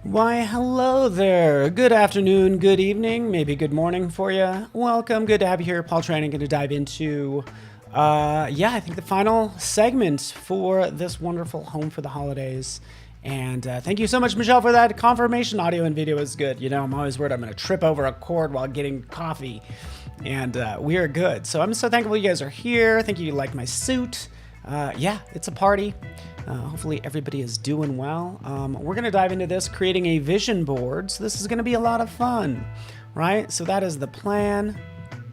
Why, hello there. Good afternoon, good evening, maybe good morning for you. Welcome. Good to have you here. Paul Training, going to dive into, I think the final segment for this wonderful Home for the Holidays. And thank you so much, Michelle, for that confirmation. Audio and video is good. You know, I'm always worried I'm going to trip over a cord while getting coffee. And we are good. So I'm so thankful you guys are here. Thank you like my suit. It's a party. Hopefully everybody is doing well. We're going to dive into this, creating a vision board. So this is going to be a lot of fun, right? So that is the plan.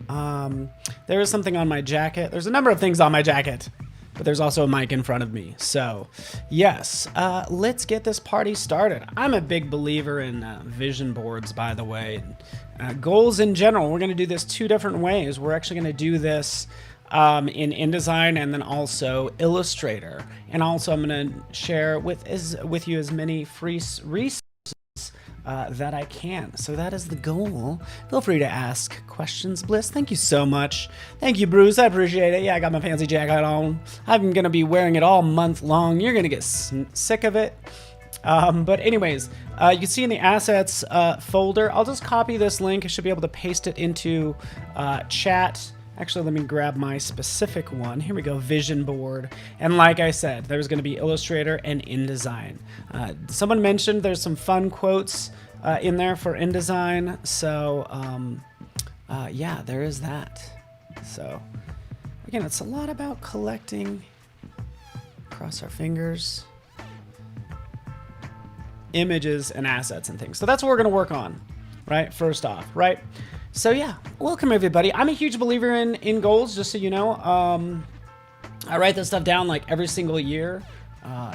There is something on my jacket. There's a number of things on my jacket, but there's also a mic in front of me. So yes, let's get this party started. I'm a big believer in vision boards, by the way. Goals in general. We're going to do this two different ways. We're actually going to do this in InDesign and then also Illustrator. And also I'm going to share with you as many free resources that I can. So that is the goal. Feel free to ask questions, Bliss. Thank you so much. Thank you, Bruce. I appreciate it. Yeah, I got my fancy jacket on. I'm going to be wearing it all month long. You're going to get sick of it. But anyways, you can see in the assets folder, I'll just copy this link. I should be able to paste it into chat. Actually, let me grab my specific one. Here we go, vision board. And like I said, there's going to be Illustrator and InDesign. Someone mentioned there's some fun quotes in there for InDesign. So yeah, there is that. So again, it's a lot about collecting, cross our fingers, images and assets and things. So that's what we're going to work on, right? First off, right? So yeah, welcome everybody. I'm a huge believer in goals, just so you know. I write this stuff down like every single year,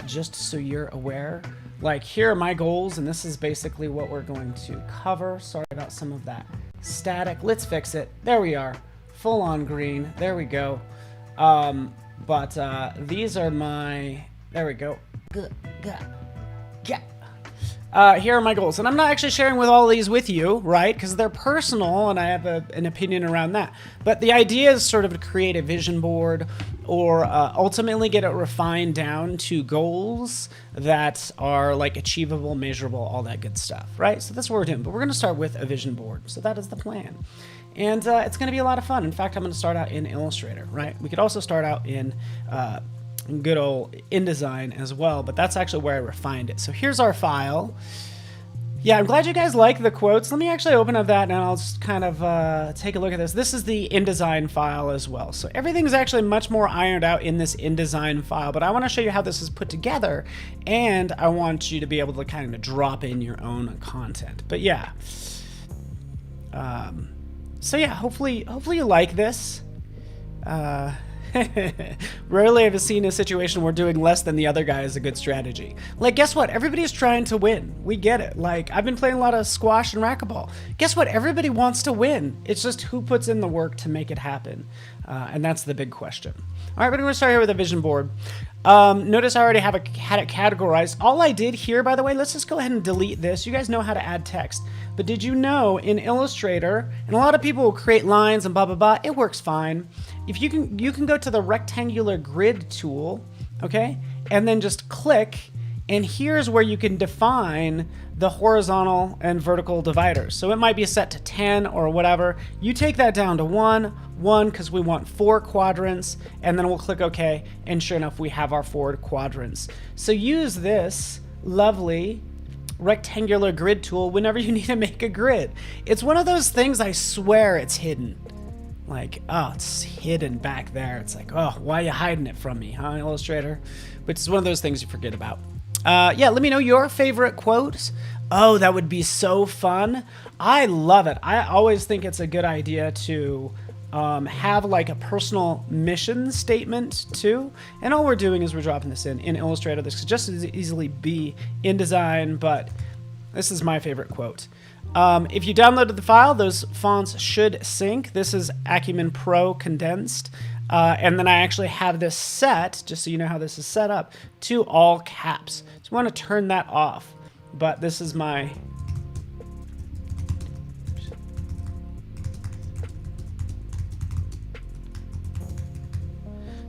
just so you're aware. Like, here are my goals, and this is basically what we're going to cover. Sorry about some of that static. Let's fix it. There we are. Full on green. There we go. These are my, there we go. Good. Yeah. Here are my goals, and I'm not actually sharing with all these with you, right? Because they're personal, and I have an opinion around that. But the idea is sort of to create a vision board, or ultimately get it refined down to goals that are like achievable, measurable, all that good stuff, right? So that's what we're doing. But we're going to start with a vision board. So that is the plan, and it's going to be a lot of fun. In fact, I'm going to start out in Illustrator, right? We could also start out in good old InDesign as well, but that's actually where I refined it. So here's our file. Yeah, I'm glad you guys like the quotes. Let me actually open up that and I'll just kind of take a look at this. This is the InDesign file as well. So everything's actually much more ironed out in this InDesign file, but I want to show you how this is put together, and I want you to be able to kind of drop in your own content. But yeah. So yeah, hopefully you like this. Rarely have I seen a situation where doing less than the other guy is a good strategy. Like, guess what? Everybody's trying to win. We get it. Like, I've been playing a lot of squash and racquetball. Guess what? Everybody wants to win. It's just who puts in the work to make it happen. And that's the big question. All right, we're going to start here with a vision board. Notice I already had it categorized. All I did here, by the way, let's just go ahead and delete this. You guys know how to add text. But did you know in Illustrator, and a lot of people will create lines and blah, blah, blah. It works fine. If you can go to the rectangular grid tool, okay? And then just click, and here's where you can define the horizontal and vertical dividers. So it might be set to 10 or whatever. You take that down to 1, because we want 4 quadrants, and then we'll click OK, and sure enough, we have our 4 quadrants. So use this lovely rectangular grid tool whenever you need to make a grid. It's one of those things, I swear it's hidden. Like, oh, it's hidden back there. It's like, oh, why are you hiding it from me, huh, Illustrator? But it's one of those things you forget about. Yeah, let me know your favorite quotes. Oh, that would be so fun. I love it. I always think it's a good idea to have like a personal mission statement too. And all we're doing is we're dropping this in Illustrator. This could just as easily be InDesign, but this is my favorite quote. If you downloaded the file, those fonts should sync. This is Acumen Pro condensed. And then I actually have this set, just so you know how this is set up, to all caps. So I want to turn that off. But this is my...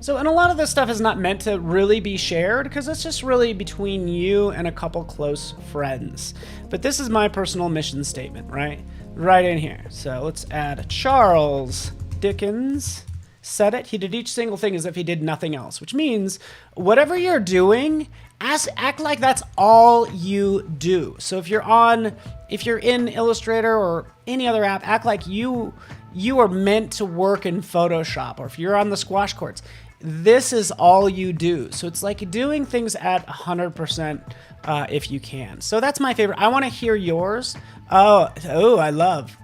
So, and a lot of this stuff is not meant to really be shared because it's just really between you and a couple close friends. But this is my personal mission statement, right? Right in here. So let's add Charles Dickens said it. He did each single thing as if he did nothing else, which means whatever you're doing, act like that's all you do. So if you're in Illustrator or any other app, act like you are meant to work in Photoshop, or if you're on the squash courts, this is all you do. So it's like doing things at 100% if you can. So that's my favorite. I want to hear yours. Oh, I love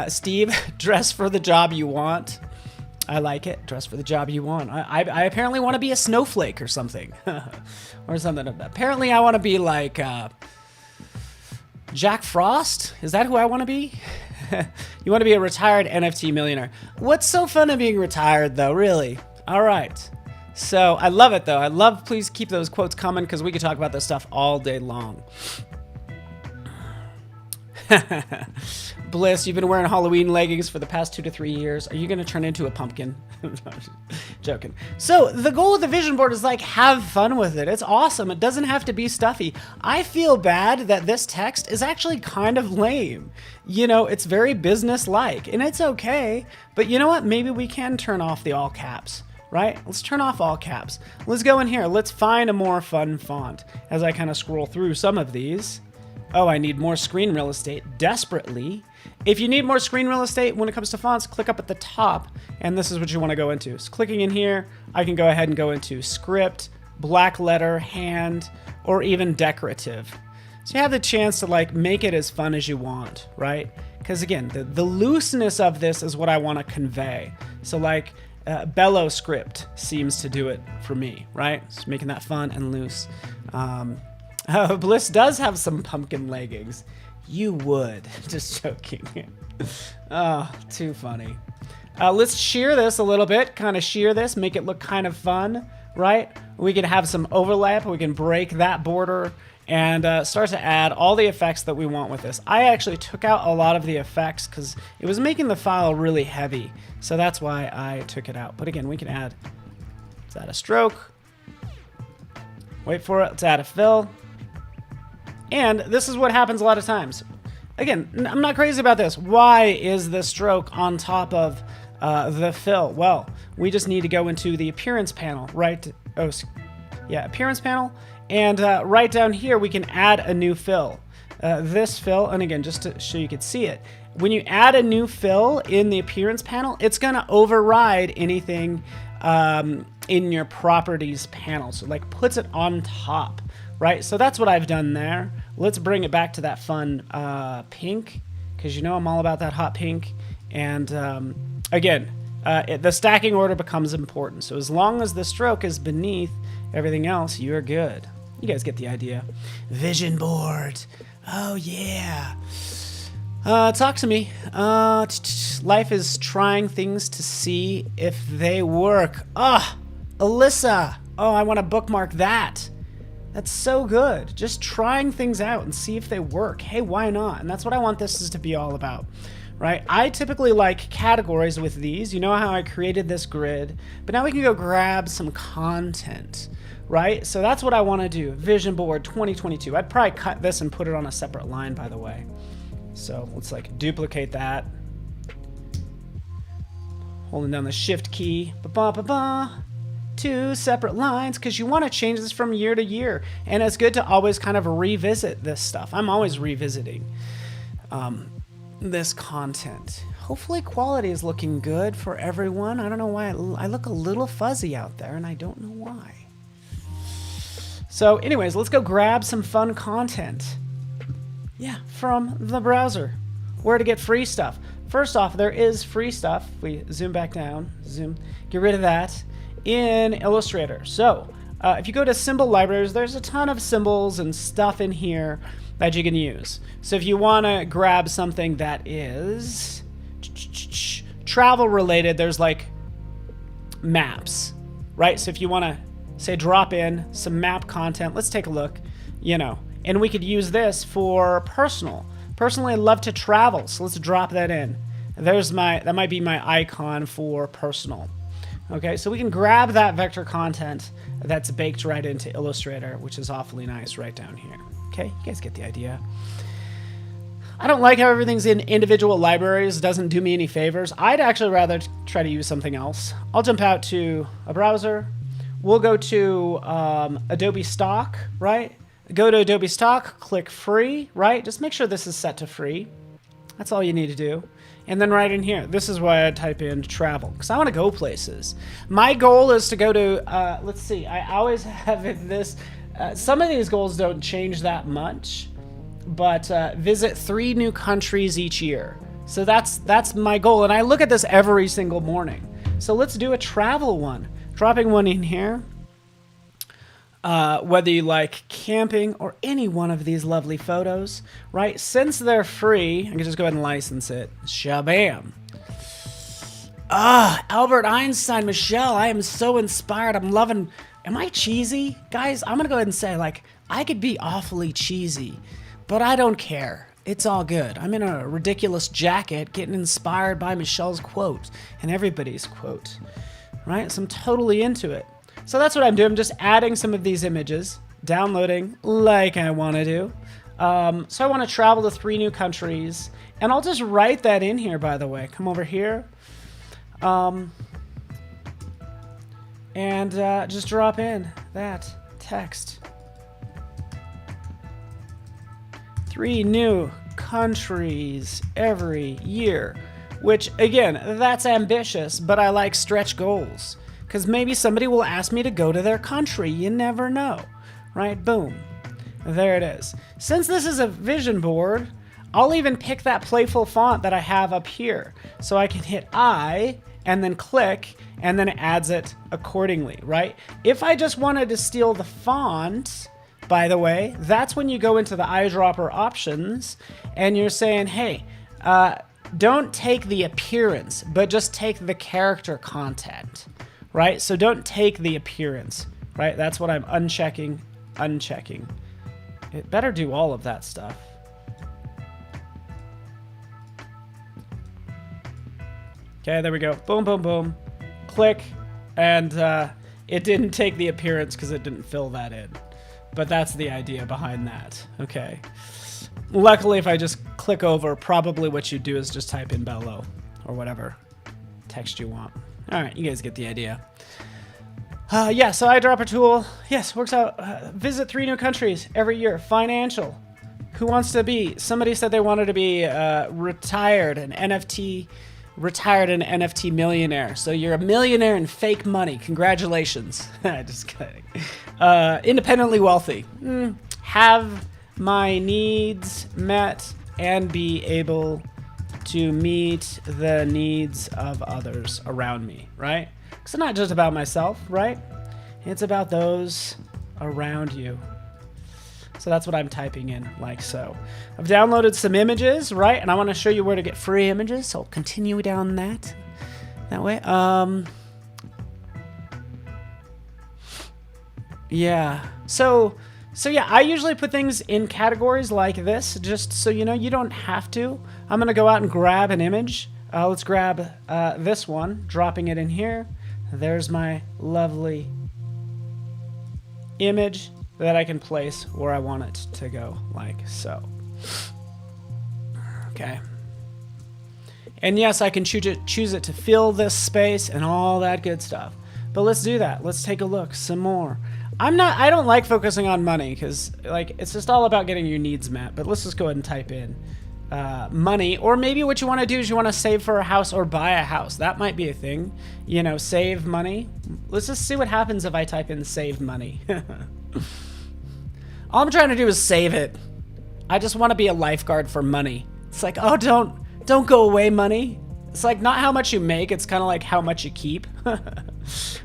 Steve, dress for the job you want. I like it. Dress for the job you want. I apparently want to be a snowflake or something. Or something. Apparently I want to be like Jack Frost. Is that who I want to be? You want to be a retired NFT millionaire. What's so fun of being retired, though, really? All right. So I love it, though. Please keep those quotes coming because we could talk about this stuff all day long. Bliss, you've been wearing Halloween leggings for the past 2 to 3 years. Are you going to turn into a pumpkin? No, joking. So the goal of the vision board is like, have fun with it. It's awesome. It doesn't have to be stuffy. I feel bad that this text is actually kind of lame. You know, it's very business-like, and it's okay. But you know what? Maybe we can turn off the all caps. Right? Let's turn off all caps. Let's go in here. Let's find a more fun font as I kind of scroll through some of these. Oh, I need more screen real estate desperately. If you need more screen real estate when it comes to fonts, click up at the top, and this is what you want to go into. So clicking in here, I can go ahead and go into script, black letter, hand, or even decorative. So you have the chance to like make it as fun as you want, right? Because again, the looseness of this is what I want to convey. So like Bellow script seems to do it for me, right? Just making that fun and loose. Bliss does have some pumpkin leggings. You would. Just joking. Oh, too funny. Let's shear this a little bit. Kind of shear this. Make it look kind of fun, right? We can have some overlap. We can break that border and start to add all the effects that we want with this. I actually took out a lot of the effects because it was making the file really heavy. So that's why I took it out. But again, we can add, let's add a stroke. Wait for it. Let's add a fill. And this is what happens a lot of times. Again, I'm not crazy about this. Why is the stroke on top of the fill? Well, we just need to go into the appearance panel, right? Oh, yeah, appearance panel. And right down here, we can add a new fill. This fill, and again, just to show you could see it, when you add a new fill in the appearance panel, it's going to override anything in your properties panel. So like puts it on top. Right, so that's what I've done there. Let's bring it back to that fun pink, because you know I'm all about that hot pink. And again, the stacking order becomes important. So as long as the stroke is beneath everything else, you're good. You guys get the idea. Vision board. Oh, yeah. Talk to me. Life is trying things to see if they work. Alyssa. Oh, I want to bookmark that. That's so good. Just trying things out and see if they work. Hey, why not? And that's what I want this to be all about, right? I typically like categories with these. You know how I created this grid, but now we can go grab some content, right? So that's what I want to do. Vision board 2022. I'd probably cut this and put it on a separate line, by the way. So let's like duplicate that. Holding down the shift key. Ba-ba-ba-ba. 2 separate lines, because you want to change this from year to year, and it's good to always kind of revisit this stuff. I'm always revisiting this content. Hopefully quality is looking good for everyone. I don't know why I look a little fuzzy out there, and I don't know why. So anyways, let's go grab some fun content. Yeah, from the browser. Where to get free stuff. First off, there is free stuff. If we zoom back down, get rid of that. In Illustrator. So if you go to symbol libraries, there's a ton of symbols and stuff in here that you can use. So if you want to grab something that is travel related, there's like maps, right? So if you want to say drop in some map content, let's take a look, you know, and we could use this for personal. Personally, I love to travel, so let's drop that in. That might be my icon for personal. Okay, so we can grab that vector content that's baked right into Illustrator, which is awfully nice right down here. Okay, you guys get the idea. I don't like how everything's in individual libraries. It doesn't do me any favors. I'd actually rather try to use something else. I'll jump out to a browser. We'll go to Adobe Stock, right? Go to Adobe Stock, click free, right? Just make sure this is set to free. That's all you need to do. And then right in here, this is why I type in travel, because I want to go places. My goal is to go to, let's see, I always have this, some of these goals don't change that much, but visit 3 new countries each year. So that's my goal, and I look at this every single morning. So let's do a travel one. Dropping one in here. Whether you like camping or any one of these lovely photos, right? Since they're free, I can just go ahead and license it. Shabam. Albert Einstein, Michelle, I am so inspired. I'm loving, am I cheesy? Guys, I'm gonna go ahead and say, like, I could be awfully cheesy, but I don't care. It's all good. I'm in a ridiculous jacket getting inspired by Michelle's quote and everybody's quote, right? So I'm totally into it. So that's what I'm doing. I'm just adding some of these images, downloading like I want to do. So I want to travel to 3 new countries, and I'll just write that in here, by the way. Come over here. And just drop in that text. 3 new countries every year, which, again, that's ambitious, but I like stretch goals. Because maybe somebody will ask me to go to their country. You never know, right? Boom. There it is. Since this is a vision board, I'll even pick that playful font that I have up here. So I can hit I and then click, and then it adds it accordingly, right? If I just wanted to steal the font, by the way, that's when you go into the eyedropper options and you're saying, hey, don't take the appearance, but just take the character content. Right? So don't take the appearance, right? That's what I'm unchecking. It better do all of that stuff. Okay, there we go. Boom, boom, boom. Click, and it didn't take the appearance because it didn't fill that in. But that's the idea behind that. Okay. Luckily, if I just click over, probably what you do is just type in bellow or whatever text you want. All right, you guys get the idea. Yeah, so eyedropper tool, yes, works out. Visit 3 new countries every year. Financial. Who wants to be? Somebody said they wanted to be retired, an NFT millionaire. So you're a millionaire in fake money. Congratulations. Just kidding. Independently wealthy. Have my needs met and be able to meet the needs of others around me, right? It's not just about myself, right? It's about those around you. So that's what I'm typing in, like so. I've downloaded some images, right? And I want to show you where to get free images, so I'll continue down that way. Yeah. So yeah, I usually put things in categories like this, just so you know, you don't have to. I'm going to go out and grab an image. Let's grab this one, dropping it in here. There's my lovely image that I can place where I want it to go, like so. Okay. And yes, I can choose it to fill this space and all that good stuff. But let's do that. Let's take a look some more. I don't like focusing on money because, like, it's just all about getting your needs met. But let's just go ahead and type in money, or maybe what you want to do is you want to save for a house or buy a house. That might be a thing, you know, save money. Let's just see what happens if I type in save money. All I'm trying to do is save it. I just want to be a lifeguard for money. It's like, oh, don't go away, money. It's like not how much you make, it's kind of like how much you keep.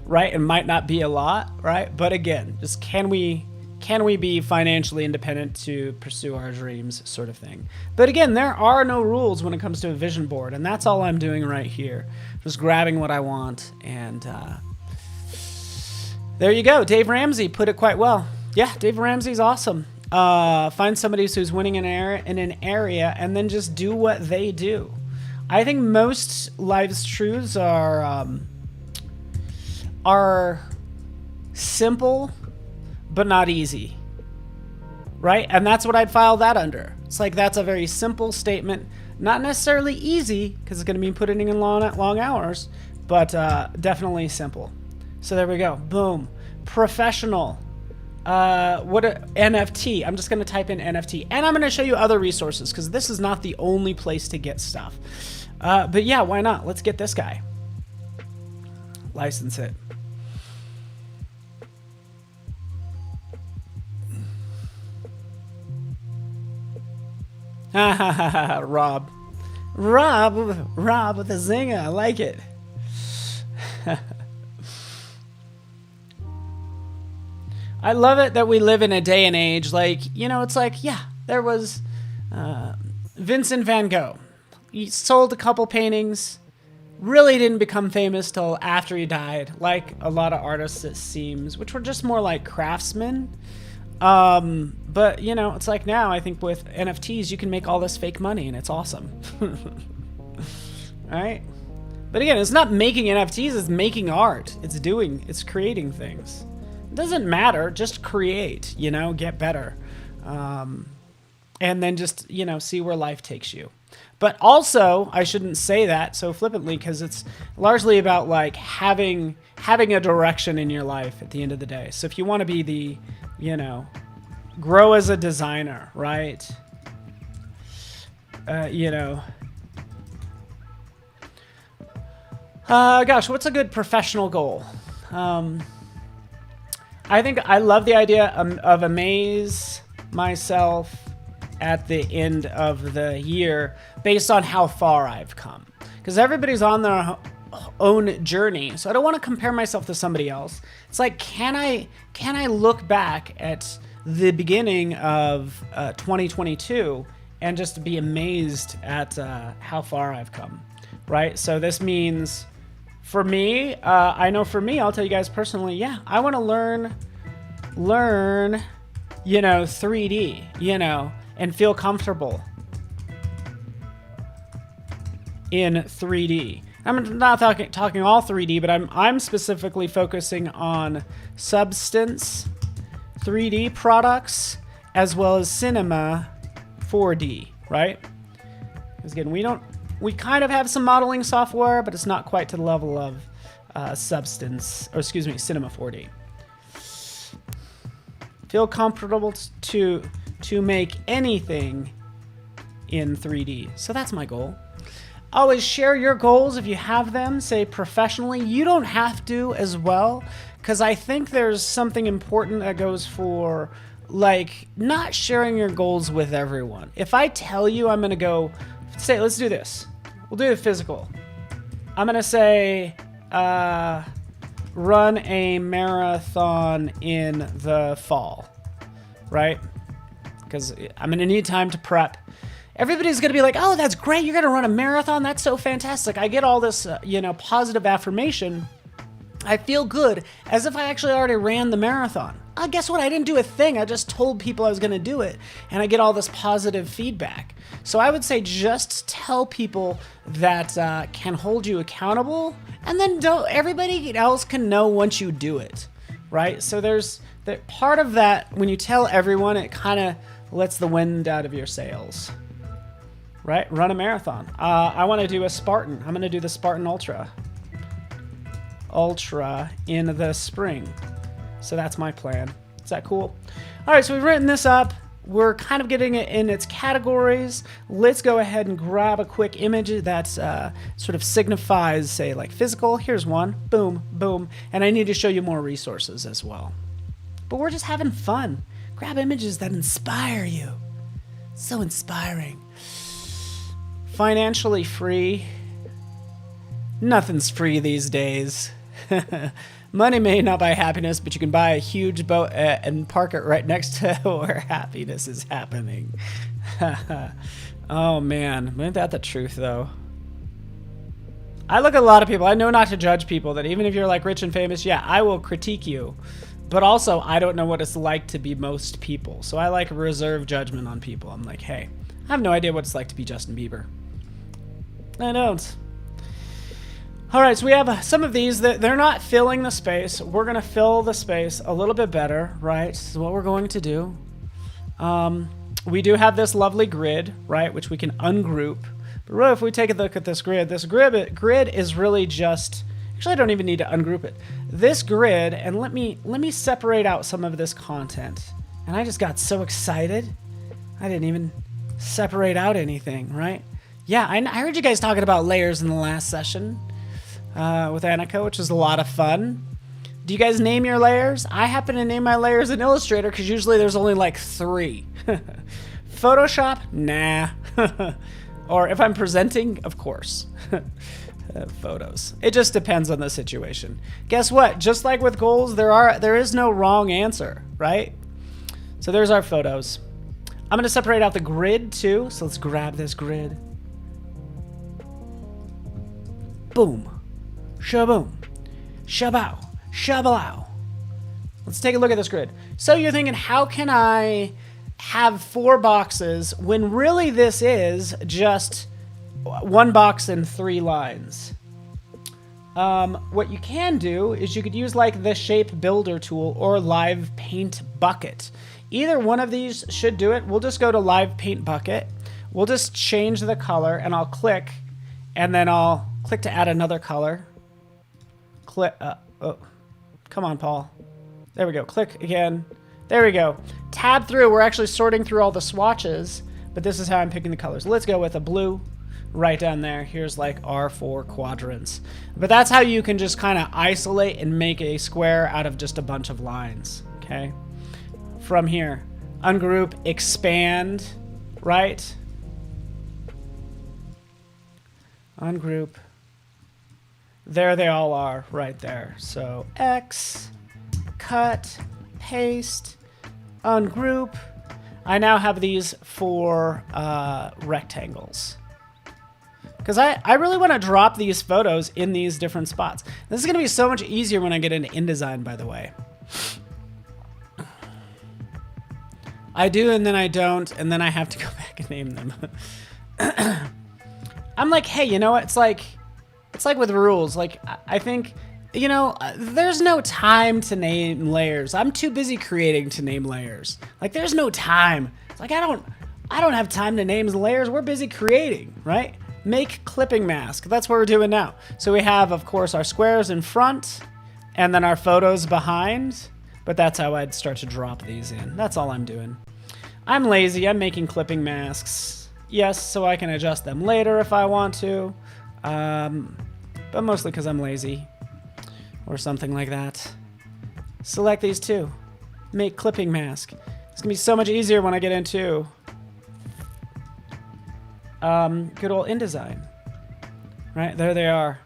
Right? It might not be a lot, right? But again, just can we be financially independent to pursue our dreams, sort of thing. But again, there are no rules when it comes to a vision board, and that's all I'm doing right here. Just grabbing what I want, and there you go. Dave Ramsey put it quite well. Yeah, Dave Ramsey's awesome. Find somebody who's winning in an area, and then just do what they do. I think most life's truths are are simple, but not easy, right? And that's what I'd file that under. It's like, that's a very simple statement, not necessarily easy, because it's going to be putting in long hours, but definitely simple. So there we go. Boom. Professional. NFT. I'm just going to type in NFT, and I'm going to show you other resources, because this is not the only place to get stuff. But yeah, why not? Let's get this guy. License it. Ha ha ha ha, Rob with a zinger. I like it. I love it that we live in a day and age, like, you know, it's like, yeah, there was Vincent van Gogh. He sold a couple paintings, really didn't become famous till after he died, like a lot of artists, it seems, which were just more like craftsmen. But, you know, it's like now, I think with NFTs, you can make all this fake money, and it's awesome. All right? But again, it's not making NFTs, it's making art. It's creating things. It doesn't matter, just create, you know, get better. And then just, you know, see where life takes you. But also, I shouldn't say that so flippantly, because it's largely about like having a direction in your life at the end of the day. So if you want to be the, you know, grow as a designer, right? You know, gosh, what's a good professional goal? I think I love the idea of amaze myself at the end of the year based on how far I've come. Because everybody's on their own journey, so I don't want to compare myself to somebody else. It's like, can I look back at the beginning of 2022 and just be amazed at how far I've come, right? So this means, for me, I know for me, I'll tell you guys personally, yeah, I want to learn, you know, 3D, you know, and feel comfortable in 3D. I'm not talking all 3D, but I'm specifically focusing on Substance 3D products as well as Cinema 4D, right? Because again, we kind of have some modeling software, but it's not quite to the level of Cinema 4D. Feel comfortable to make anything in 3D. So that's my goal. Always share your goals if you have them, say professionally. You don't have to as well, because I think there's something important that goes for, like, not sharing your goals with everyone. If I tell you I'm going to go, say, let's do this. We'll do the physical. I'm going to say, run a marathon in the fall, right? Because I'm going to need time to prep. Everybody's going to be like, oh, that's great. You're going to run a marathon. That's so fantastic. I get all this, you know, positive affirmation. I feel good as if I actually already ran the marathon. Guess what? I didn't do a thing. I just told people I was going to do it. And I get all this positive feedback. So I would say just tell people that can hold you accountable. And then everybody else can know once you do it, right? So there's part of that. When you tell everyone, it kind of lets the wind out of your sails. Right? Run a marathon. I want to do a Spartan. I'm going to do the Spartan Ultra in the spring. So that's my plan. Is that cool? All right, so we've written this up. We're kind of getting it in its categories. Let's go ahead and grab a quick image that sort of signifies, say, like physical. Here's one. Boom, boom. And I need to show you more resources as well. But we're just having fun. Grab images that inspire you. So inspiring. Financially free. Nothing's free these days. Money may not buy happiness, but you can buy a huge boat and park it right next to where happiness is happening. Oh man, isn't that the truth though? I look at a lot of people, I know not to judge people, that even if you're like rich and famous, yeah, I will critique you. But also, I don't know what it's like to be most people. So I like reserve judgment on people. I'm like, hey, I have no idea what it's like to be Justin Bieber. I don't. All right, so we have some of these that they're not filling the space. We're going to fill the space a little bit better, right? This is what we're going to do. We do have this lovely grid, right, which we can ungroup. But really, if we take a look at this grid is really just... Actually, I don't even need to ungroup it. This grid, and let me separate out some of this content. And I just got so excited. I didn't even separate out anything, right? Yeah, I heard you guys talking about layers in the last session. With Annika, which is a lot of fun. Do you guys name your layers? I happen to name my layers in Illustrator because usually there's only like 3. Photoshop? Nah. Or if I'm presenting, of course. Photos. It just depends on the situation. Guess what? Just like with goals, there is no wrong answer, right? So there's our photos. I'm going to separate out the grid too. So let's grab this grid. Boom. Shaboom, shabow, shabalao. Let's take a look at this grid. So you're thinking, how can I have 4 boxes when really this is just 1 box and 3 lines? What you can do is you could use like the shape builder tool or live paint bucket. Either one of these should do it. We'll just go to live paint bucket. We'll just change the color and I'll click, and then I'll click to add another color. Click, oh, come on, Paul. There we go. Click again. There we go. Tab through. We're actually sorting through all the swatches, but this is how I'm picking the colors. Let's go with a blue right down there. Here's like our 4 quadrants. But that's how you can just kind of isolate and make a square out of just a bunch of lines, okay? From here, ungroup, expand, right? Ungroup. There they all are right there. So X, cut, paste, ungroup. I now have these 4 rectangles. Because I really want to drop these photos in these different spots. This is going to be so much easier when I get into InDesign, by the way. I do, and then I don't, and then I have to go back and name them. I'm like, hey, you know what? It's like with rules. Like, I think, you know, there's no time to name layers. I'm too busy creating to name layers. Like, there's no time. It's like, I don't have time to name layers. We're busy creating, right? Make clipping mask. That's what we're doing now. So we have, of course, our squares in front and then our photos behind. But that's how I'd start to drop these in. That's all I'm doing. I'm lazy. I'm making clipping masks. Yes, so I can adjust them later if I want to. But mostly because I'm lazy or something like that. Select these 2. Make clipping mask. It's gonna be so much easier when I get into good old InDesign. Right, there they are.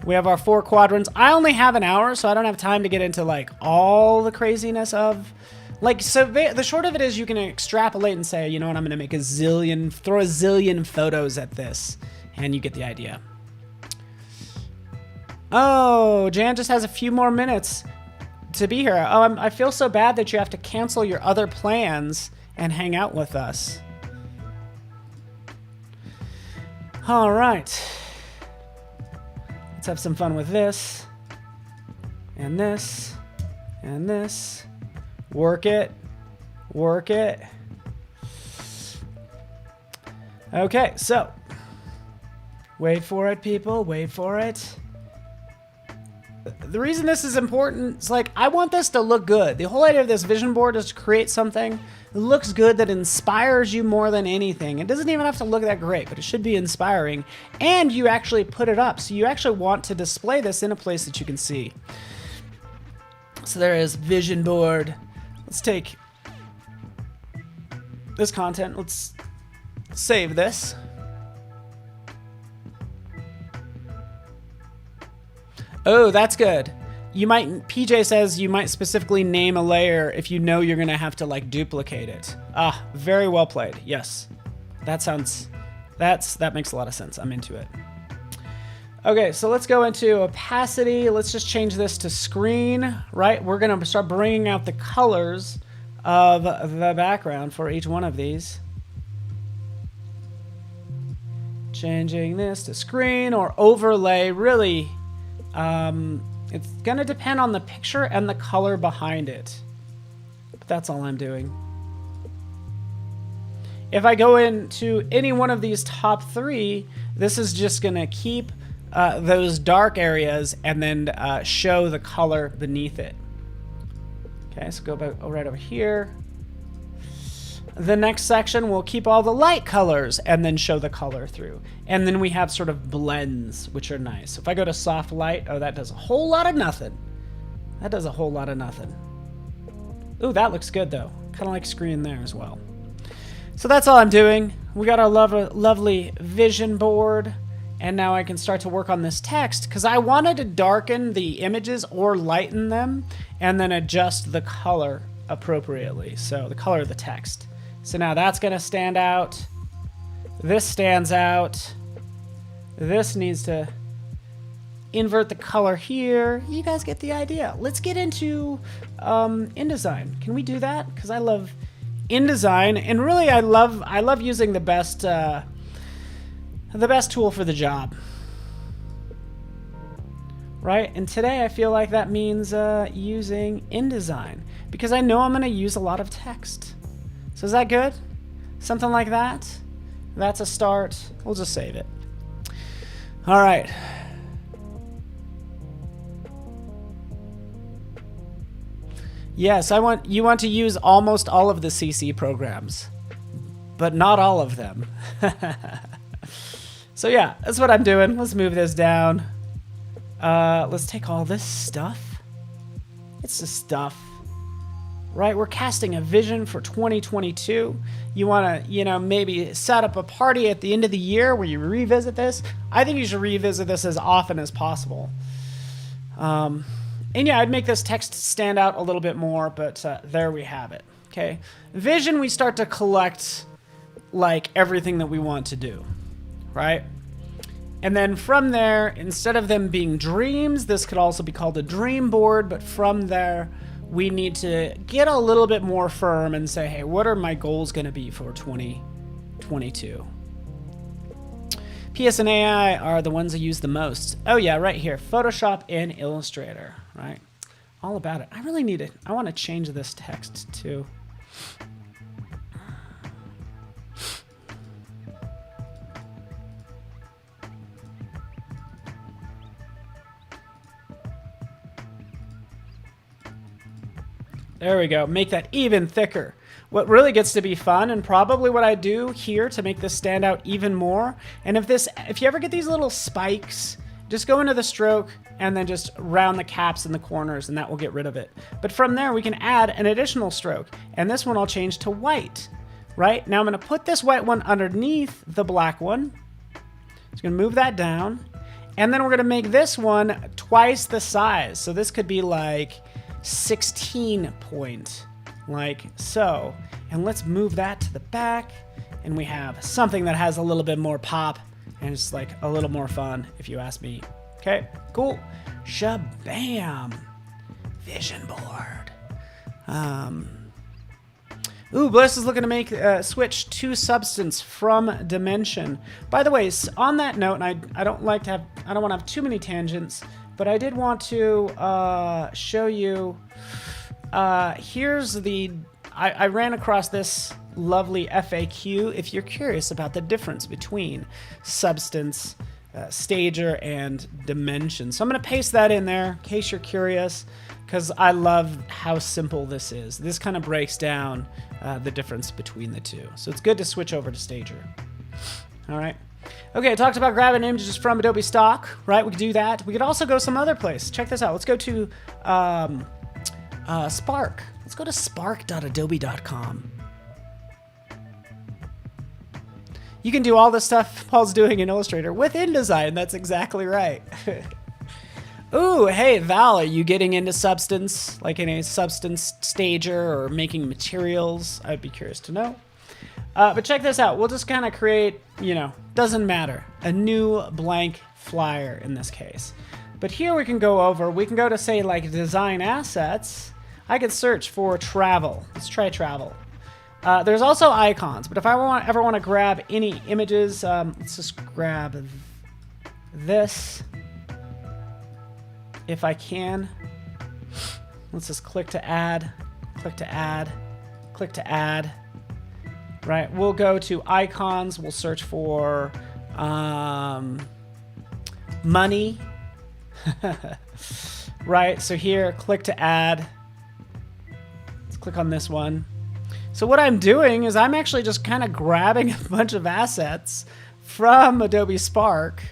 We have our 4 quadrants. I only have an hour, so I don't have time to get into like all the craziness of like, so the short of it is you can extrapolate and say, you know what, I'm gonna make throw a zillion photos at this, and you get the idea. Oh, Jan just has a few more minutes to be here. Oh, I feel so bad that you have to cancel your other plans and hang out with us. All right. Let's have some fun with this. And this. And this. Work it. Work it. Okay, so. Wait for it, people. Wait for it. The reason this is important is like, I want this to look good. The whole idea of this vision board is to create something that looks good, that inspires you more than anything. It doesn't even have to look that great, but it should be inspiring. And you actually put it up. So you actually want to display this in a place that you can see. So there is vision board. Let's take this content. Let's save this. Oh, that's good. You might, PJ says you might specifically name a layer if you know you're gonna have to like duplicate it. Ah, very well played. Yes, that makes a lot of sense. I'm into it. Okay, so let's go into opacity. Let's just change this to screen, right? We're gonna start bringing out the colors of the background for each one of these. Changing this to screen or overlay, really, it's gonna depend on the picture and the color behind it. But that's all I'm doing. If I go into any one of these top three, this is just gonna keep those dark areas and then show the color beneath it. Okay, so go back right over here. The next section will keep all the light colors and then show the color through. And then we have sort of blends, which are nice. If I go to soft light, oh, that does a whole lot of nothing. That does a whole lot of nothing. Ooh, that looks good though. Kind of like screen there as well. So that's all I'm doing. We got our lovely vision board. And now I can start to work on this text because I wanted to darken the images or lighten them and then adjust the color appropriately. So the color of the text. So now that's going to stand out. This stands out. This needs to invert the color here. You guys get the idea. Let's get into InDesign. Can we do that? Because I love InDesign, and really I love using the best tool for the job. Right? And today I feel like that means using InDesign because I know I'm going to use a lot of text. So is that good? Something like that? That's a start. We'll just save it. All right. Yes, you want to use almost all of the CC programs, but not all of them. So yeah, that's what I'm doing. Let's move this down. Let's take all this stuff. It's the stuff, right? We're casting a vision for 2022. You want to, maybe set up a party at the end of the year where you revisit this. I think you should revisit this as often as possible. And yeah, I'd make this text stand out a little bit more, but there we have it. Okay, vision, we start to collect like everything that we want to do, right? And then from there, instead of them being dreams, this could also be called a dream board, but from there, we need to get a little bit more firm and say, hey, what are my goals going to be for 2022? PS and AI are the ones I use the most. Oh yeah, right here, Photoshop and Illustrator, right? All about it. I really need it. I want to change this text too. There we go. Make that even thicker. What really gets to be fun, and probably what I do here to make this stand out even more, and if you ever get these little spikes, just go into the stroke and then just round the caps in the corners, and that will get rid of it. But from there, we can add an additional stroke, and this one I'll change to white, right? Now I'm going to put this white one underneath the black one. Just going to move that down, and then we're going to make this one twice the size. So this could be like 16 point. Like so. And let's move that to the back, and we have something that has a little bit more pop and it's like a little more fun, if you ask me. Okay, cool. Shabam. Vision board. Ooh, Bliss is looking to make switch to substance from dimension. By the way, on that note, and I don't want to have too many tangents, but I did want to show you. Here's I ran across this lovely FAQ if you're curious about the difference between substance, stager, and dimension. So I'm going to paste that in there in case you're curious, because I love how simple this is. This kind of breaks down the difference between the two. So it's good to switch over to stager. All right. Okay, I talked about grabbing images from Adobe Stock, right? We could do that. We could also go some other place. Check this out. Let's go to Spark. Let's go to spark.adobe.com. You can do all the stuff Paul's doing in Illustrator with InDesign. That's exactly right. Ooh, hey, Val, are you getting into substance, like in a substance stager or making materials? I'd be curious to know. But check this out. We'll just kind of create, doesn't matter, a new blank flyer in this case. But here we can go to say like design assets. I could search for travel. Let's try travel. There's also icons, but if I ever want to grab any images, let's just grab this. If I can, let's just click to add, click to add, click to add. Right, we'll go to icons. We'll search for money. Right, so here, click to add. Let's click on this one. So what I'm doing is I'm actually just kind of grabbing a bunch of assets from Adobe Spark,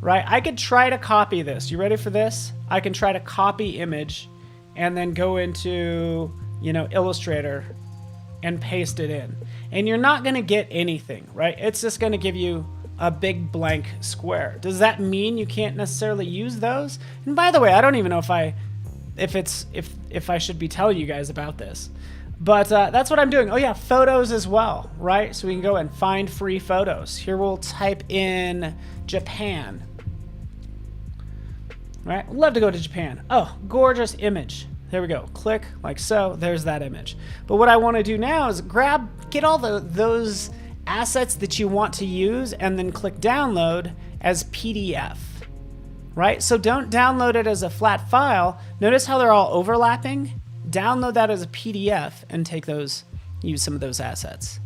right? I could try to copy this. You ready for this? I can try to copy image and then go into, Illustrator and paste it in. And you're not going to get anything, right? It's just going to give you a big blank square. Does that mean you can't necessarily use those? And by the way, I don't even know if I should be telling you guys about this. But that's what I'm doing. Oh yeah, photos as well, right? So we can go and find free photos. Here we'll type in Japan. Right? Love to go to Japan. Oh, gorgeous image. There we go. Click like so. There's that image. But what I want to do now is get all those assets that you want to use and then click download as PDF. Right? So don't download it as a flat file. Notice how they're all overlapping? Download that as a PDF and use some of those assets.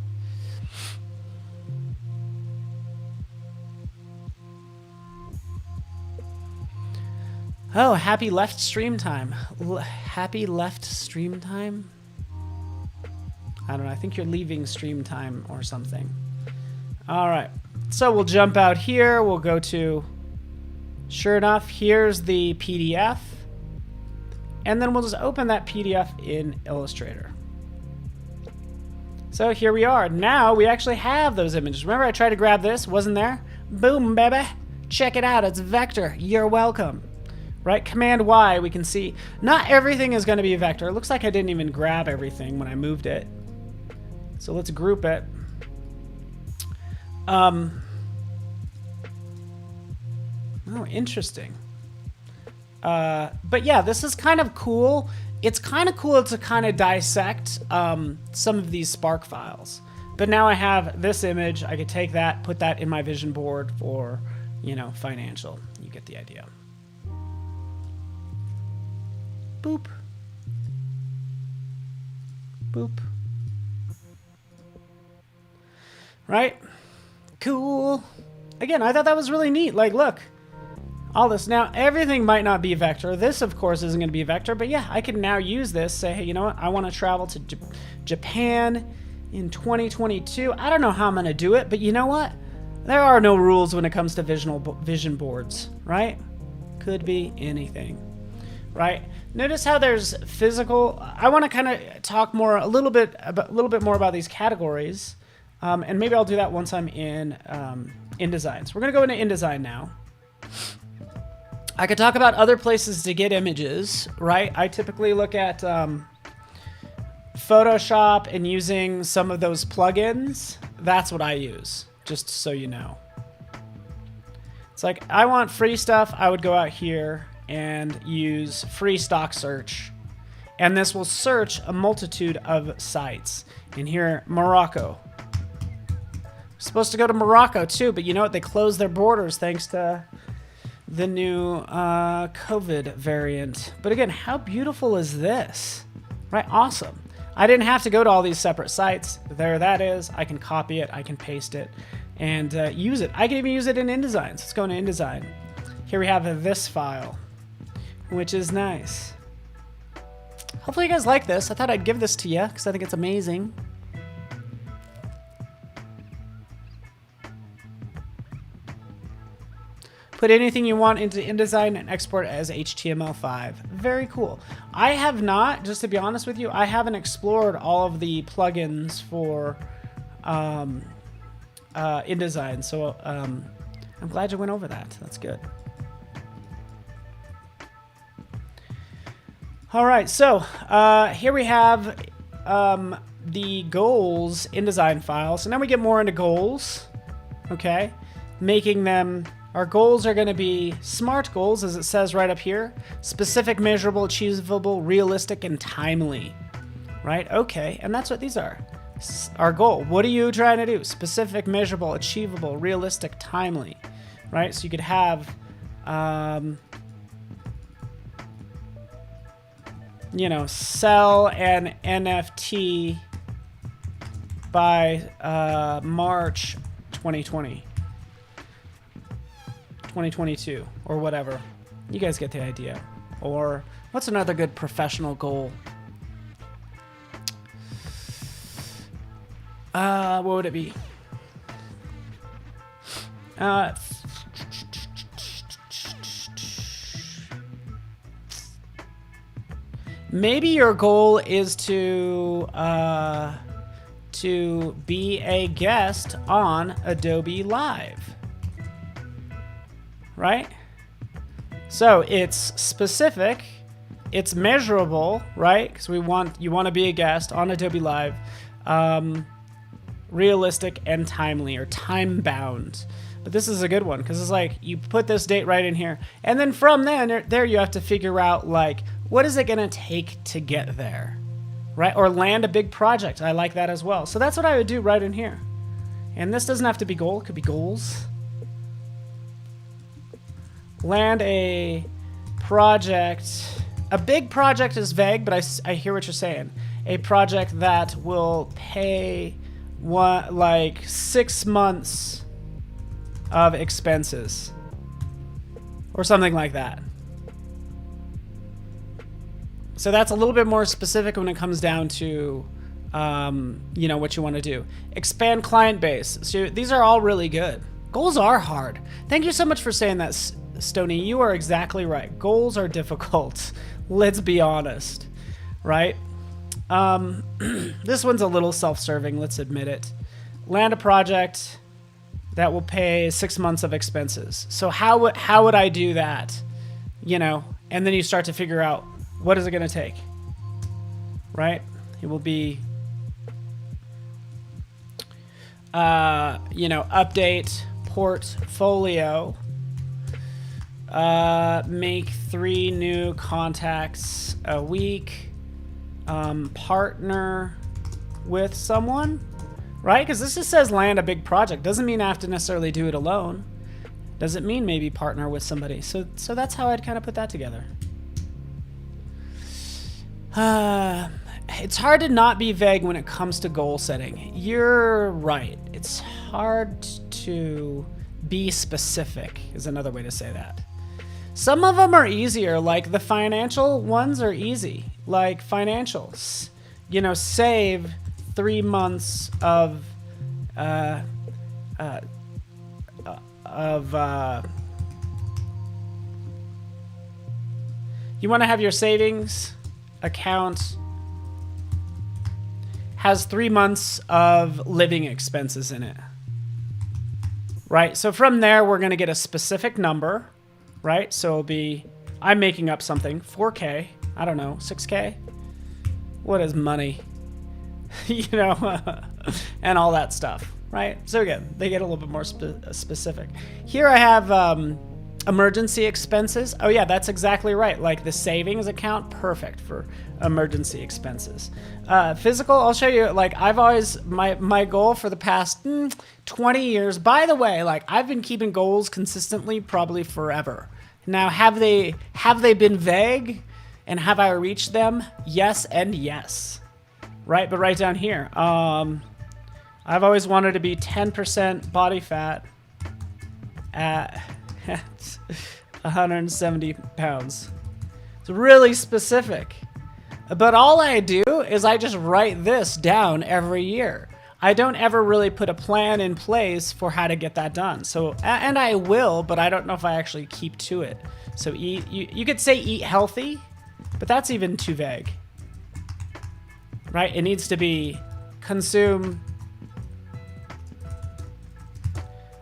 Oh, happy left stream time. Happy left stream time? I don't know. I think you're leaving stream time or something. All right. So we'll jump out here. We'll go to, sure enough, here's the PDF. And then we'll just open that PDF in Illustrator. So here we are. Now we actually have those images. Remember I tried to grab this? Wasn't there? Boom, baby. Check it out. It's vector. You're welcome. Right? Command Y, we can see not everything is going to be a vector. It looks like I didn't even grab everything when I moved it. So let's group it. Oh, interesting. But yeah, this is kind of cool. It's kind of cool to kind of dissect some of these Spark files. But now I have this image. I could take that, put that in my vision board for, financial. You get the idea. Boop. Boop. Right? Cool. Again, I thought that was really neat. Like, look. All this. Now, everything might not be vector. This, of course, isn't going to be vector. But yeah, I can now use this. Say, hey, you know what? I want to travel to Japan in 2022. I don't know how I'm going to do it. But you know what? There are no rules when it comes to vision boards. Right? Could be anything. Right? Notice how there's physical. I want to kind of talk a little bit more about these categories, and maybe I'll do that once I'm in InDesign. So we're gonna go into InDesign now. I could talk about other places to get images, right? I typically look at Photoshop and using some of those plugins. That's what I use, just so you know. It's like I want free stuff. I would go out here and use free stock search. And this will search a multitude of sites. And here, Morocco. We're supposed to go to Morocco too, but you know what? They closed their borders thanks to the new COVID variant. But again, how beautiful is this? Right, awesome. I didn't have to go to all these separate sites. There that is. I can copy it, I can paste it, and use it. I can even use it in InDesign. So let's go into InDesign. Here we have this file, which is nice. Hopefully you guys like this. I thought I'd give this to you because I think it's amazing. Put anything you want into InDesign and export it as HTML5. Very cool. I have not, just to be honest with you, I haven't explored all of the plugins for InDesign. So I'm glad you went over that. That's good. All right, so here we have the goals InDesign file. So now we get more into goals, okay? Making them, our goals are gonna be SMART goals, as it says right up here. Specific, measurable, achievable, realistic, and timely, right? Okay, and that's what these are. our goal. What are you trying to do? Specific, measurable, achievable, realistic, timely, right? So you could have, you know, sell an NFT by March 2020, 2022, or whatever. You guys get the idea. Or what's another good professional goal? What would it be? Maybe your goal is to be a guest on Adobe Live, right? So it's specific, it's measurable, right? Because you want to be a guest on Adobe Live. Realistic and timely, or time bound. But this is a good one because it's like you put this date right in here, and then from there you have to figure out like what is it going to take to get there, right? Or land a big project. I like that as well. So that's what I would do right in here. And this doesn't have to be goal, it could be goals. Land a project. A big project is vague, but I hear what you're saying. A project that will pay like 6 months of expenses or something like that. So that's a little bit more specific when it comes down to you know, what you want to do. Expand client base. So these are all really good. Goals are hard. Thank you so much for saying that, Stony. You are exactly right. Goals are difficult. Let's be honest, right? This one's a little self-serving, let's admit it. Land a project that will pay 6 months of expenses. So how would I do that? You know, and then you start to figure out, what is it going to take? Right? It will be, you know, update portfolio, make 3 new contacts a week, partner with someone, right? Because this just says land a big project. Doesn't mean I have to necessarily do it alone. Doesn't mean maybe partner with somebody. So that's how I'd kind of put that together. It's hard to not be vague when it comes to goal setting. You're right. It's hard to be specific is another way to say that. Some of them are easier, like the financial ones are easy, like financials. You know, save 3 months of you want to have your savings account has 3 months of living expenses in it, right? So from there, we're going to get a specific number, right? So it'll be, I'm making up something, 4K, I don't know, 6K. What is money? You know, and all that stuff, right? So again, they get a little bit more specific. Here I have emergency expenses. Oh yeah, that's exactly right. Like the savings account, perfect for emergency expenses. Physical, I'll show you, like I've always, my goal for the past 20 years, by the way, like I've been keeping goals consistently probably forever. Now, have they been vague and have I reached them? Yes and yes. Right, but right down here, I've always wanted to be 10% body fat at 170 pounds. It's really specific. But all I do is I just write this down every year. I don't ever really put a plan in place for how to get that done. So, and I will, but I don't know if I actually keep to it. So you could say eat healthy, but that's even too vague. Right? It needs to be consume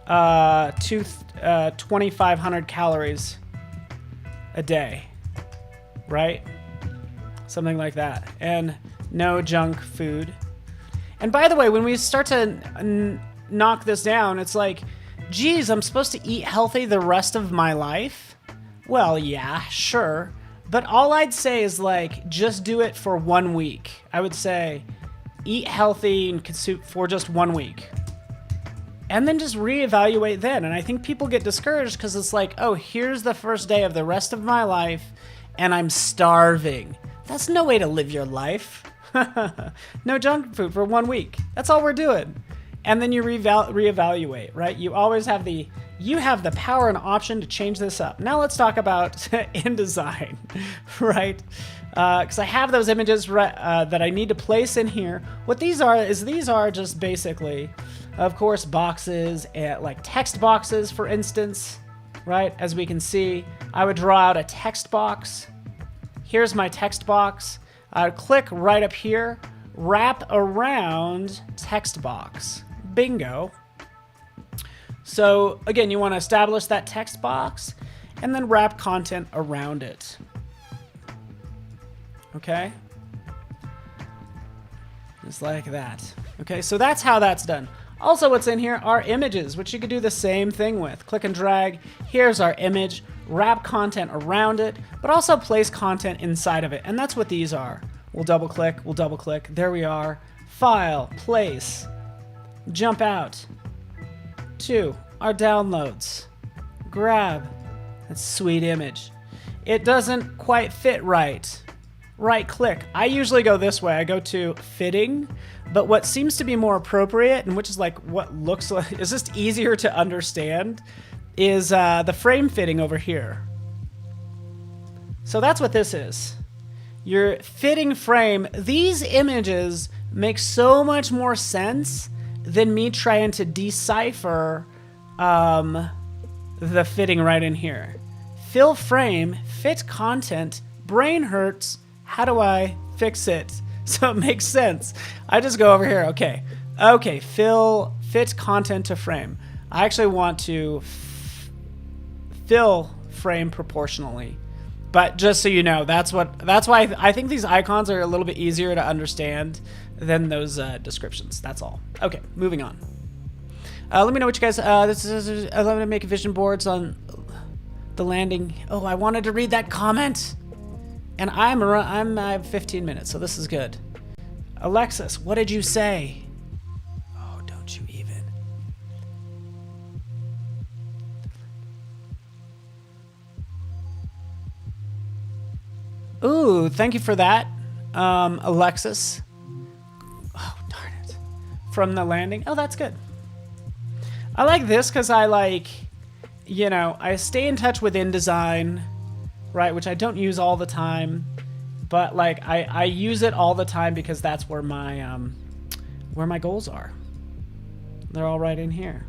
2,500 calories a day, right? Something like that. And no junk food. And by the way, when we start to knock this down, it's like, geez, I'm supposed to eat healthy the rest of my life? Well, yeah, sure. But all I'd say is like, just do it for 1 week. I would say, eat healthy and consume for just 1 week. And then just reevaluate then. And I think people get discouraged because it's like, oh, here's the first day of the rest of my life and I'm starving. That's no way to live your life. No junk food for 1 week. That's all we're doing. And then you reevaluate, right? You always have the power and option to change this up. Now let's talk about InDesign, right? Because I have those images that I need to place in here. What these are just basically, of course, boxes, like text boxes, for instance, right? As we can see, I would draw out a text box. Here's my text box. I would click right up here, wrap around text box. Bingo. So again, you want to establish that text box and then wrap content around it. Okay? Just like that. Okay, so that's how that's done. Also, what's in here are images, which you could do the same thing with. Click and drag. Here's our image. Wrap content around it, but also place content inside of it. And that's what these are. We'll double click. We'll double click. There we are. File, place, jump out to our downloads. Grab that sweet image. It doesn't quite fit right. Right click. I usually go this way. I go to fitting, but what seems to be more appropriate, and which is like what looks like, is just easier to understand, is the frame fitting over here. So that's what this is. Your fitting frame. These images make so much more sense than me trying to decipher the fitting right in here. Fill frame, fit content, brain hurts. How do I fix it so it makes sense? I just go over here. Okay, fit content to frame. I actually want to fill frame proportionally. But just so you know, that's why I think these icons are a little bit easier to understand than those descriptions. That's all. Okay, moving on. Let me know what you guys. This is. I'm gonna make vision boards on the landing. Oh, I wanted to read that comment, and I have 15 minutes, so this is good. Alexis, what did you say? Oh, don't you even. Ooh, thank you for that, Alexis. Oh, darn it. From the landing. Oh, that's good. I like this because I stay in touch with InDesign, right, which I don't use all the time, but like I use it all the time because that's where my goals are. They're all right in here.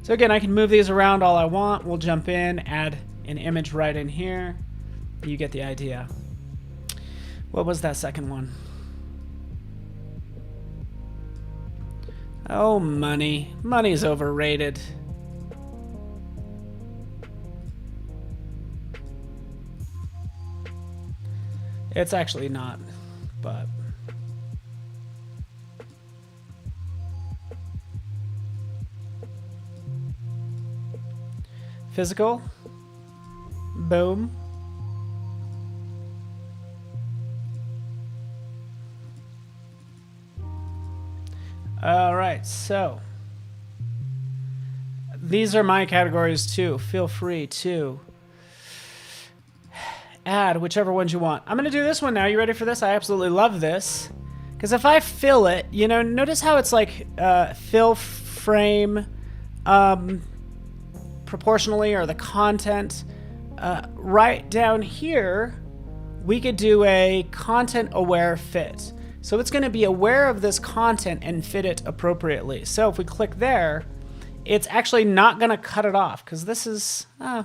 So again, I can move these around all I want. We'll jump in, add an image right in here. You get the idea. What was that second one? Oh, money. Money's overrated. It's actually not, but... Physical. Boom. All right, so these are my categories too. Feel free to add whichever ones you want. I'm gonna do this one now. You ready for this? I absolutely love this. Because if I fill it, notice how it's like fill frame proportionally, or the content. Right down here, we could do a content aware fit. So it's going to be aware of this content and fit it appropriately. So if we click there, it's actually not going to cut it off because this is, yeah,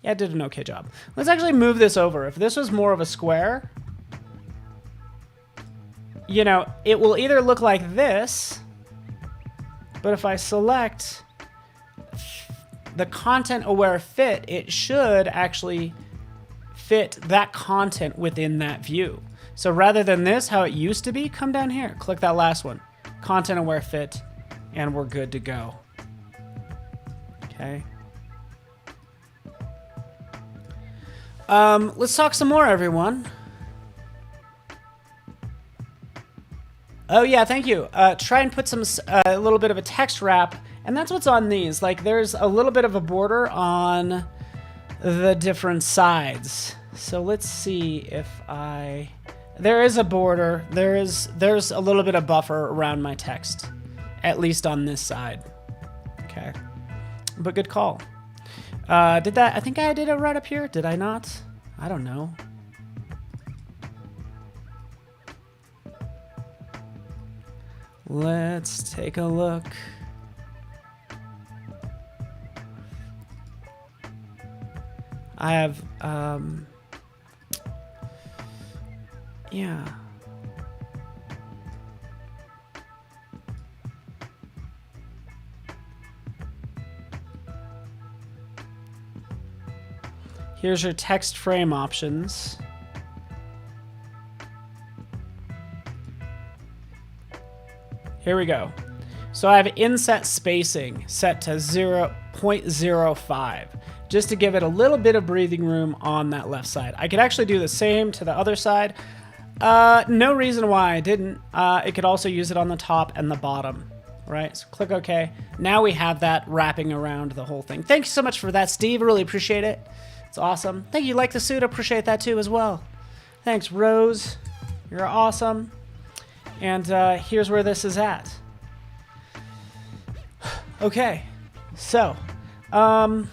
it did an okay job. Let's actually move this over. If this was more of a square, it will either look like this, but if I select the content aware fit, it should actually fit that content within that view. So rather than this, how it used to be, come down here, click that last one, content aware fit, and we're good to go. Okay. Let's talk some more, everyone. Oh yeah, thank you. Try and put some a little bit of a text wrap, and that's what's on these. Like there's a little bit of a border on the different sides. So let's see if there is a border. There's a little bit of buffer around my text, at least on this side. Okay, but good call. I think I did it right up here. Did I not? I don't know. Let's take a look. I have, yeah. Here's your text frame options. Here we go. So I have inset spacing set to 0.05, just to give it a little bit of breathing room on that left side. I could actually do the same to the other side. No reason why I didn't. It could also use it on the top and the bottom, right? So click OK. Now we have that wrapping around the whole thing. Thank you so much for that, Steve. Really appreciate it. It's awesome. Thank you. Like the suit. Appreciate that too as well. Thanks, Rose. You're awesome. And here's where this is at. Okay, so yeah,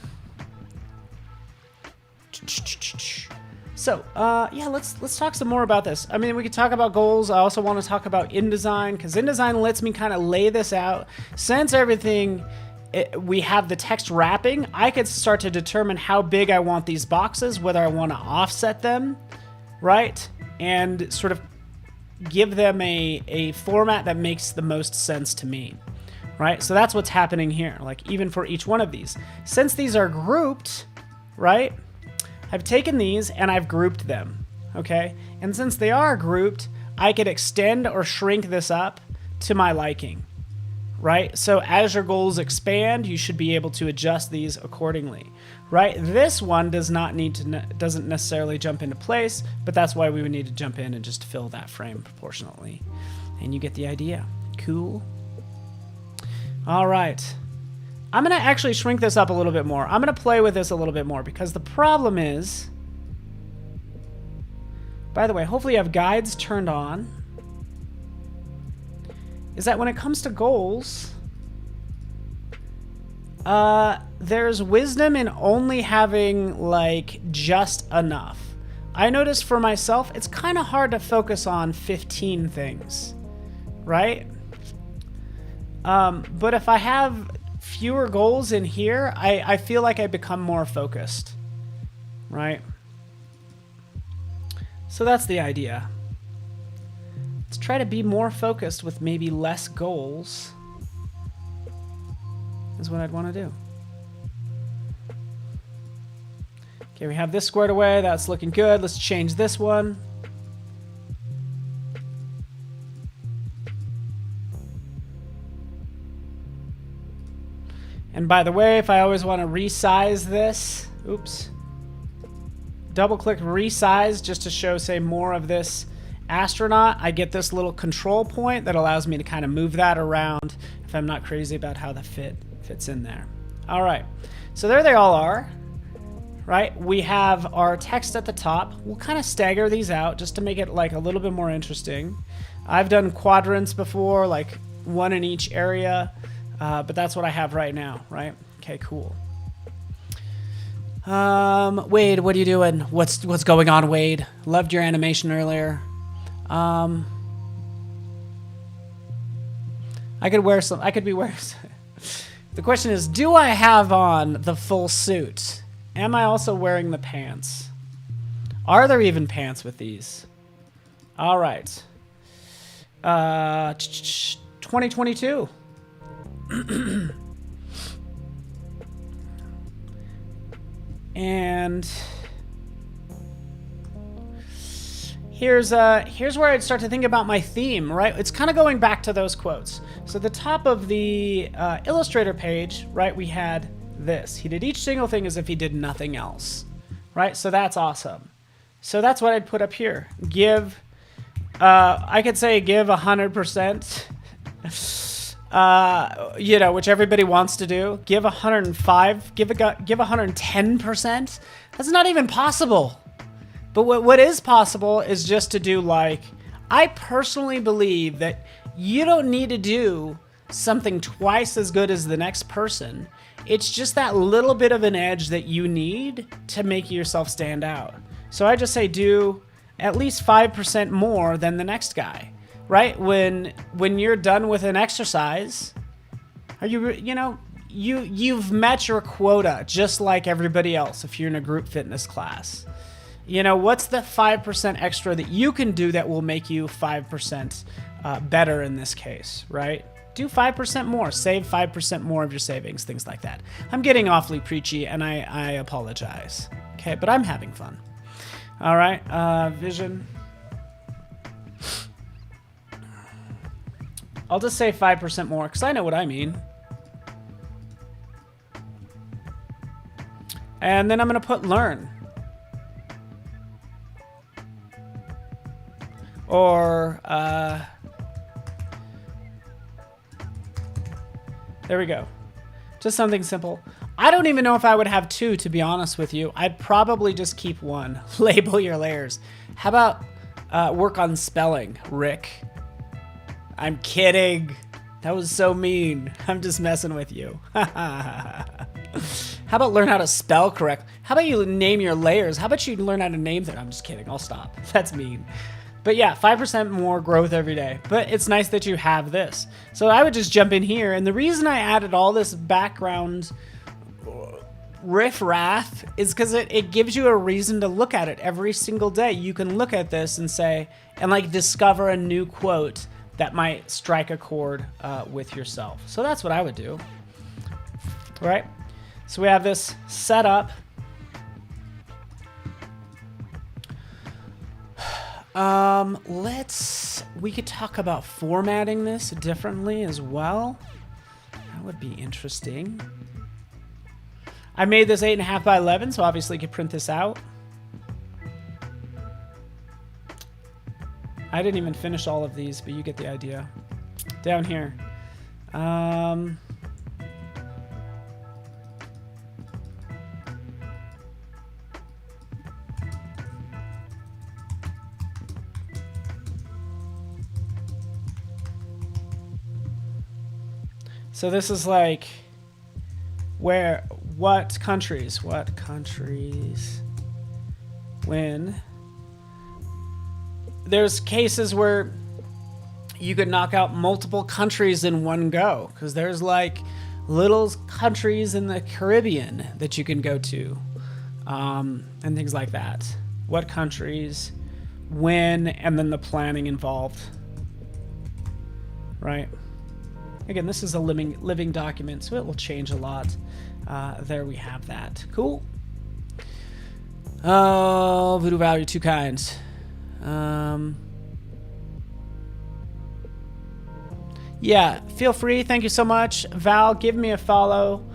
let's talk some more about this. I mean, we could talk about goals. I also want to talk about InDesign, because InDesign lets me kind of lay this out. Since everything we have the text wrapping, I could start to determine how big I want these boxes, whether I want to offset them, right, and sort of give them a format that makes the most sense to me, right? So that's what's happening here, like even for each one of these. Since these are grouped, right, I've taken these and I've grouped them, okay? And since they are grouped, I could extend or shrink this up to my liking, right? So as your goals expand, you should be able to adjust these accordingly, right? This one doesn't necessarily jump into place, but that's why we would need to jump in and just fill that frame proportionately. And you get the idea. Cool. All right. I'm going to actually shrink this up a little bit more. I'm going to play with this a little bit more, because the problem is, by the way, hopefully you have guides turned on, is that when it comes to goals, there's wisdom in only having like just enough. I noticed for myself, it's kind of hard to focus on 15 things, right? But if I have fewer goals in here, I feel like I become more focused, right? So that's the idea. Let's try to be more focused with maybe less goals, is what I'd want to do. Okay, we have this squared away. That's looking good. Let's change this one. And by the way, if I always want to resize this, oops, double click resize just to show, say, more of this astronaut, I get this little control point that allows me to kind of move that around if I'm not crazy about how the fits in there. All right, so there they all are, right? We have our text at the top. We'll kind of stagger these out just to make it like a little bit more interesting. I've done quadrants before, like one in each area, but that's what I have right now, right? Okay, cool. Wade, what are you doing? What's going on, Wade? Loved your animation earlier. I could be wearing the question is, do I have on the full suit? Am I also wearing the pants? Are there even pants with these? All right. 2022. And here's where I'd start to think about my theme, right? It's kind of going back to those quotes. So the top of the Illustrator page, right, we had this. He did each single thing as if he did nothing else, right? So that's awesome. So that's what I'd put up here. Give I could say give 100%. You know, which everybody wants to do. Give 105. Give 110%. That's not even possible. But what is possible is just to do like, I personally believe that you don't need to do something twice as good as the next person. It's just that little bit of an edge that you need to make yourself stand out. So I just say do at least 5% more than the next guy, right? When you're done with an exercise, you've met your quota just like everybody else if you're in a group fitness class. You know, what's the 5% extra that you can do that will make you 5% better in this case, right? Do 5% more, save 5% more of your savings, things like that. I'm getting awfully preachy and I apologize. Okay, but I'm having fun. All right, vision. I'll just say 5% more because I know what I mean. And then I'm going to put learn. Or, there we go. Just something simple. I don't even know if I would have two, to be honest with you. I'd probably just keep one. Label your layers. How about work on spelling, Rick? I'm kidding. That was so mean. I'm just messing with you. How about learn how to spell correct? How about you name your layers? How about you learn how to name them? I'm just kidding. I'll stop. That's mean. But yeah, 5% more growth every day. But it's nice that you have this. So I would just jump in here. And the reason I added all this background riff-raff is because it gives you a reason to look at it every single day. You can look at this and say, and like discover a new quote that might strike a chord with yourself. So that's what I would do. Right? So we have this set up. We could talk about formatting this differently as well. That would be interesting. I made this 8.5 by 11, so obviously you could print this out. I didn't even finish all of these, but you get the idea. Down here. So this is like what countries, when there's cases where you could knock out multiple countries in one go, because there's like little countries in the Caribbean that you can go to, and things like that. What countries, when, and then the planning involved, right? Again, this is a living document, so it will change a lot. There we have that. Cool. Oh, voodoo value, 2 kinds. Yeah, feel free. Thank you so much. Val, give me a follow.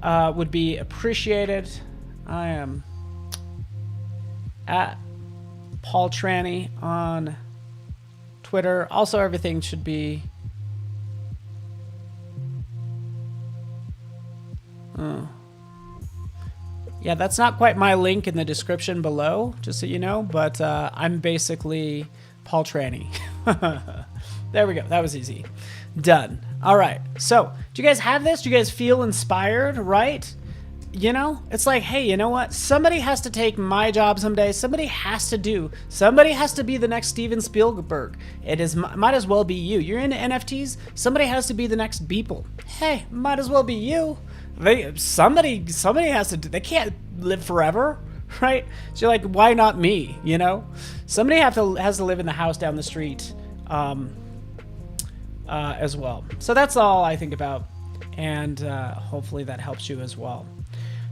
Would be appreciated. I am at Paul Tranny on Twitter. Also, everything should be... Yeah, that's not quite my link in the description below, just so you know, but I'm basically Paul Tranny. There we go. That was easy. Done. All right. So, do you guys have this? Do you guys feel inspired, right? You know, it's like, hey, you know what? Somebody has to take my job someday. Somebody has to be the next Steven Spielberg. Might as well be you. You're into NFTs. Somebody has to be the next Beeple. Hey, might as well be you. Somebody has to do. They can't live forever, right? So you're like, why not me? You know, somebody has to live in the house down the street, as well. So that's all I think about, and hopefully that helps you as well.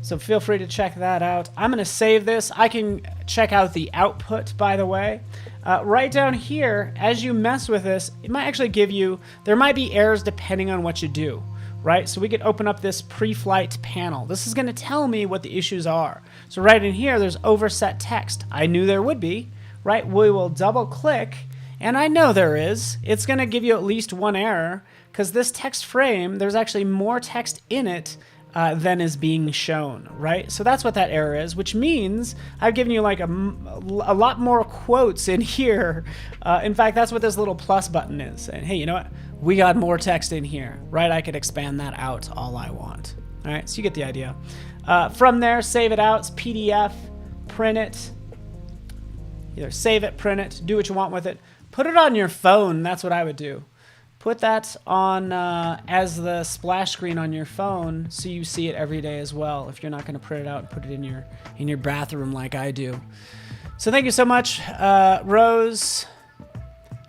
So feel free to check that out. I'm gonna save this. I can check out the output, by the way. Right down here, as you mess with this, it might actually give you. There might be errors depending on what you do. Right, so we could open up this pre-flight panel. This is going to tell me what the issues are. So right in here, there's overset text. I knew there would be, right? We will double click, And I know there is. It's going to give you at least one error because this text frame, there's actually more text in it than is being shown, right? So that's what that error is, which means I've given you like a lot more quotes in here. In fact, that's what this little plus button is saying, hey, you know what? We got more text in here, right? I could expand that out all I want. All right, so you get the idea. From there, save it out. It's PDF, print it. Either save it, print it, do what you want with it. Put it on your phone. That's what I would do. Put that on as the splash screen on your phone so you see it every day as well, if you're not going to print it out and put it in your bathroom like I do. So thank you so much, Rose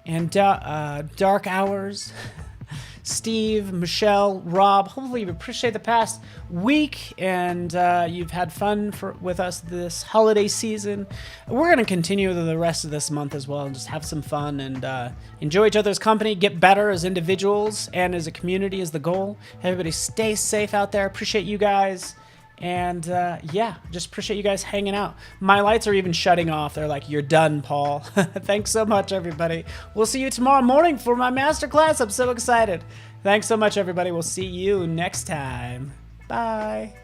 and Dark Hours, Steve, Michelle, Rob. Hopefully you appreciate the past week and you've had fun with us this holiday season. We're going to continue the rest of this month as well and just have some fun and enjoy each other's company, get better as individuals and as a community is the goal. Everybody stay safe out there. Appreciate you guys. And yeah, just appreciate you guys hanging out. My lights are even shutting off. They're like, you're done, Paul. Thanks so much, everybody. We'll see you tomorrow morning for my masterclass. I'm so excited. Thanks so much, everybody. We'll see you next time. Bye.